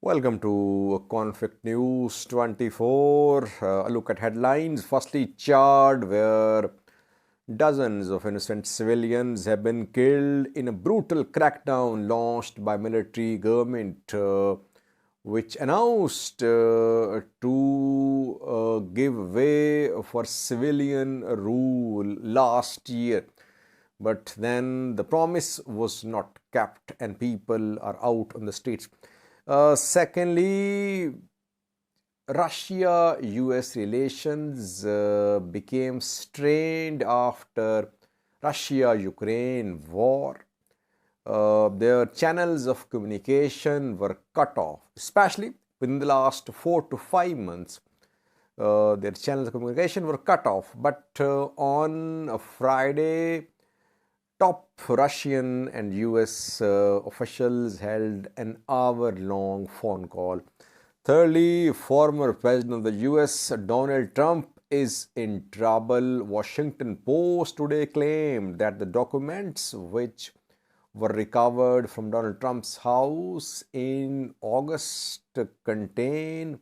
Welcome to Conflict News 24. A look at headlines. Firstly, Chad, where dozens of innocent civilians have been killed in a brutal crackdown launched by military government, which announced to give way for civilian rule last year. But then the promise was not kept, and people are out on the streets. Secondly, Russia US relations became strained after Russia Ukraine war. Their channels of communication were cut off, especially within the last 4 to 5 months. Their channels of communication were cut off, but on a Friday, top Russian and US officials held an hour-long phone call. Thirdly, former President of the US Donald Trump is in trouble. Washington Post today claimed that the documents which were recovered from Donald Trump's house in August contain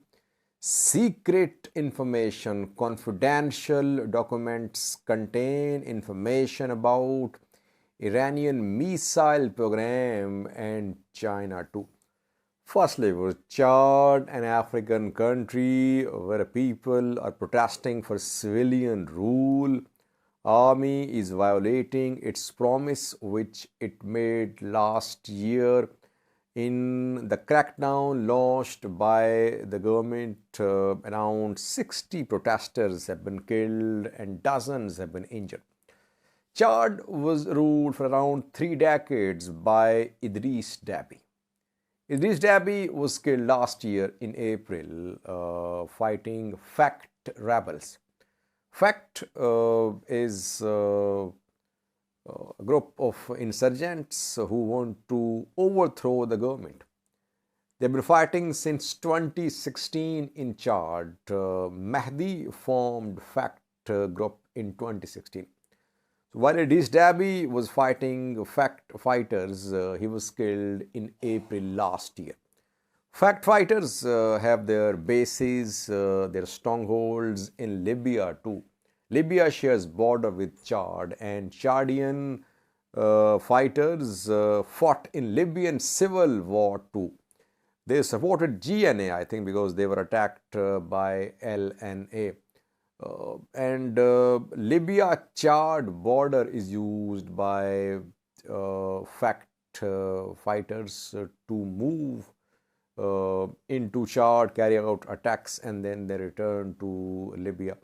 secret information. Confidential documents contain information about Iranian missile program and China too. Firstly, was Chad, an African country where people are protesting for civilian rule. Army is violating its promise which it made last year in the crackdown launched by the government. Around 60 protesters have been killed and dozens have been injured. Chad was ruled for around 3 decades by Idris Deby. Idris Deby was killed last year in April fighting FACT rebels. FACT is a group of insurgents who want to overthrow the government. They've been fighting since 2016 in Chad. Mahdi formed FACT group in 2016. So while Idris Deby was fighting FACT fighters, he was killed in April last year. FACT fighters have their bases, their strongholds in Libya too. Libya shares border with Chad, and Chadian fighters fought in Libyan civil war too. They supported GNA, I think, because they were attacked by LNA. And Libya Chad border is used by FACT fighters to move into Chad, carry out attacks, and then they return to Libya.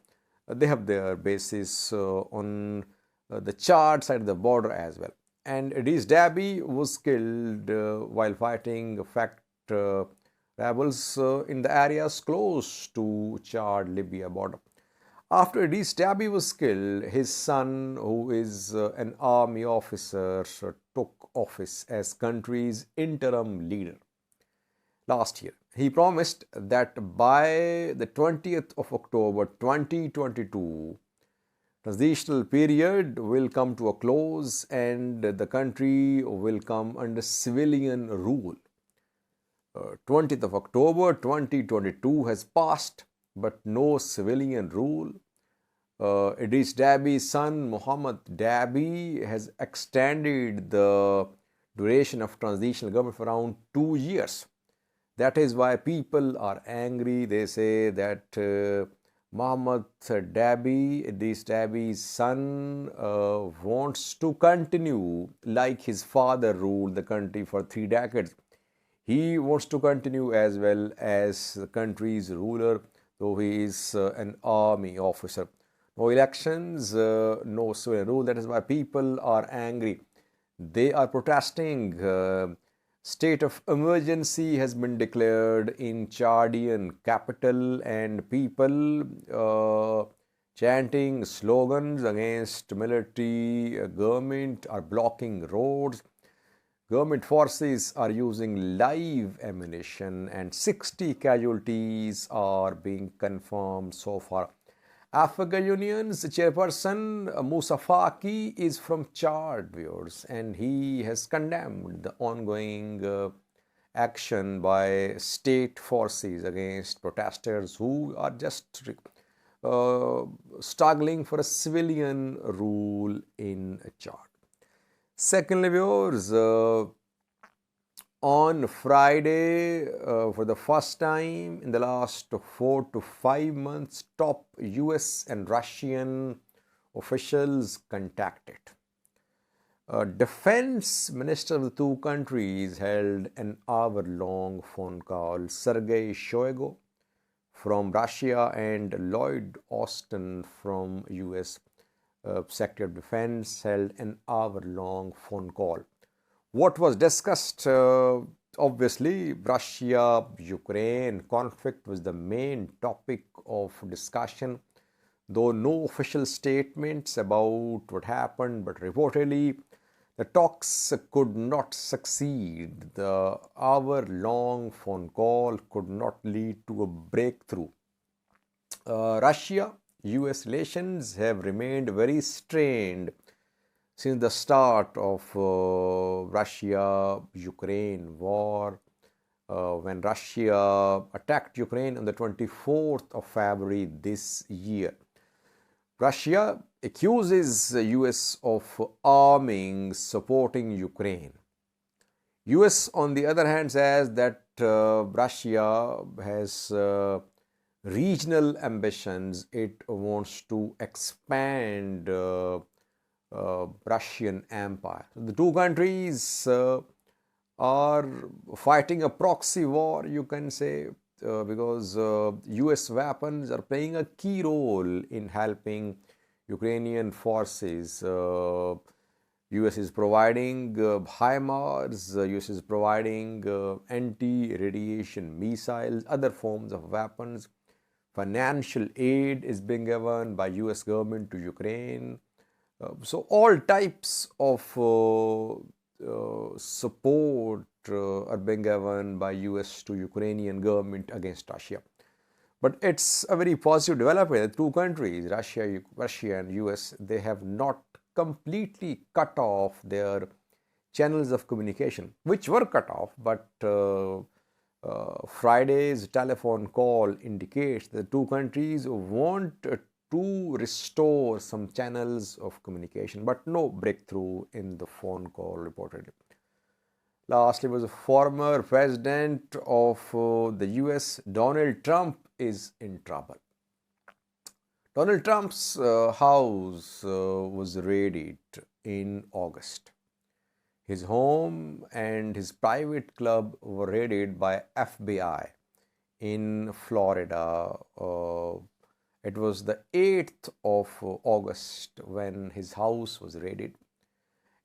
They have their bases on the Chad side of the border as well. And Idris Deby was killed while fighting FACT rebels in the areas close to Chad-Libya border. After Idris Deby was killed, his son, who is an army officer, took office as country's interim leader last year. He promised that by the 20th of October 2022, transitional period will come to a close and the country will come under civilian rule. 20th of October 2022 has passed, but no civilian rule. Idris Deby's son, Mohammed Deby, has extended the duration of transitional government for around 2 years. That is why people are angry. They say that Mohammed Deby, Idris Deby's son, wants to continue like his father ruled the country for 3 decades. He wants to continue as well as the country's ruler, though he is an army officer. No elections, no civilian rule. That is why people are angry. They are protesting. State of emergency has been declared in Chadian capital, and people chanting slogans against military government are blocking roads. Government forces are using live ammunition, and 60 casualties are being confirmed so far. African Union's chairperson Moussa Faki is from Chad, viewers, and he has condemned the ongoing action by state forces against protesters who are just uh, struggling for a civilian rule in Chad. Secondly, viewers, on Friday, for the first time in the last 4 to 5 months, top US and Russian officials contacted. Defense minister of the two countries held an hour-long phone call. Sergei Shoigu from Russia and Lloyd Austin from US Secretary of Defense held an hour-long phone call. What was discussed? Obviously, Russia-Ukraine conflict was the main topic of discussion, though no official statements about what happened, but reportedly the talks could not succeed. The hour-long phone call could not lead to a breakthrough. Russia-US relations have remained very strained since the start of Russia-Ukraine war, when Russia attacked Ukraine on the 24th of February this year. Russia accuses the US of arming, supporting Ukraine. US, on the other hand, says that Russia has regional ambitions. It wants to expand Russian Empire. The two countries are fighting a proxy war, you can say, because US weapons are playing a key role in helping Ukrainian forces. US is providing HIMARS, US is providing anti-radiation missiles, other forms of weapons. Financial aid is being given by US government to Ukraine. So all types of support are being given by US to Ukrainian government against Russia. But it's a very positive development. The two countries, Russia and US, they have not completely cut off their channels of communication, which were cut off, but Friday's telephone call indicates that the two countries want to restore some channels of communication, but no breakthrough in the phone call reportedly. Lastly, was a former president of the US, Donald Trump, is in trouble. Donald Trump's house was raided in August. His home and his private club were raided by FBI in Florida. It was the 8th of August when his house was raided.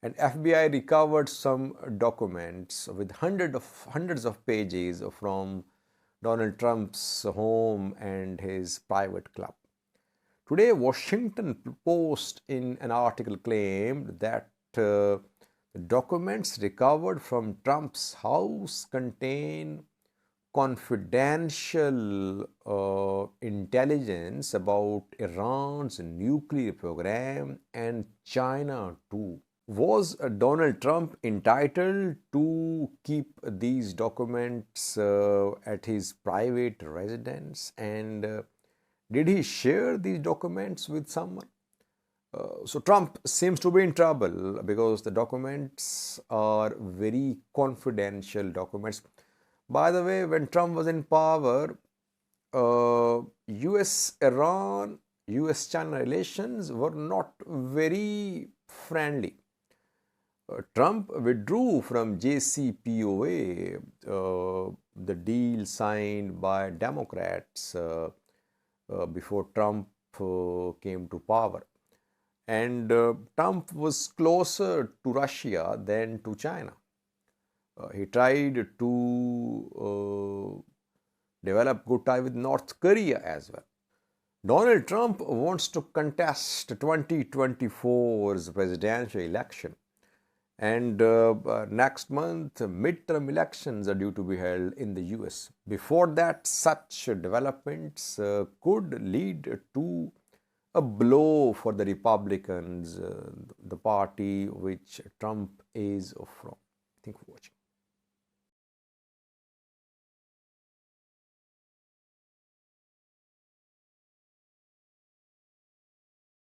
And FBI recovered some documents with hundreds of pages from Donald Trump's home and his private club. Today, Washington Post in an article claimed that the documents recovered from Trump's house contain confidential intelligence about Iran's nuclear program and China too. Was Donald Trump entitled to keep these documents at his private residence, and did he share these documents with someone? So Trump seems to be in trouble because the documents are very confidential documents. By the way, when Trump was in power, US-Iran, US-China relations were not very friendly. Trump withdrew from JCPOA, the deal signed by Democrats before Trump came to power. And Trump was closer to Russia than to China. He tried to develop good tie with North Korea as well. Donald Trump wants to contest 2024's presidential election. And next month, midterm elections are due to be held in the US. Before that, such developments could lead to a blow for the Republicans, the party which Trump is from. Thank you for watching.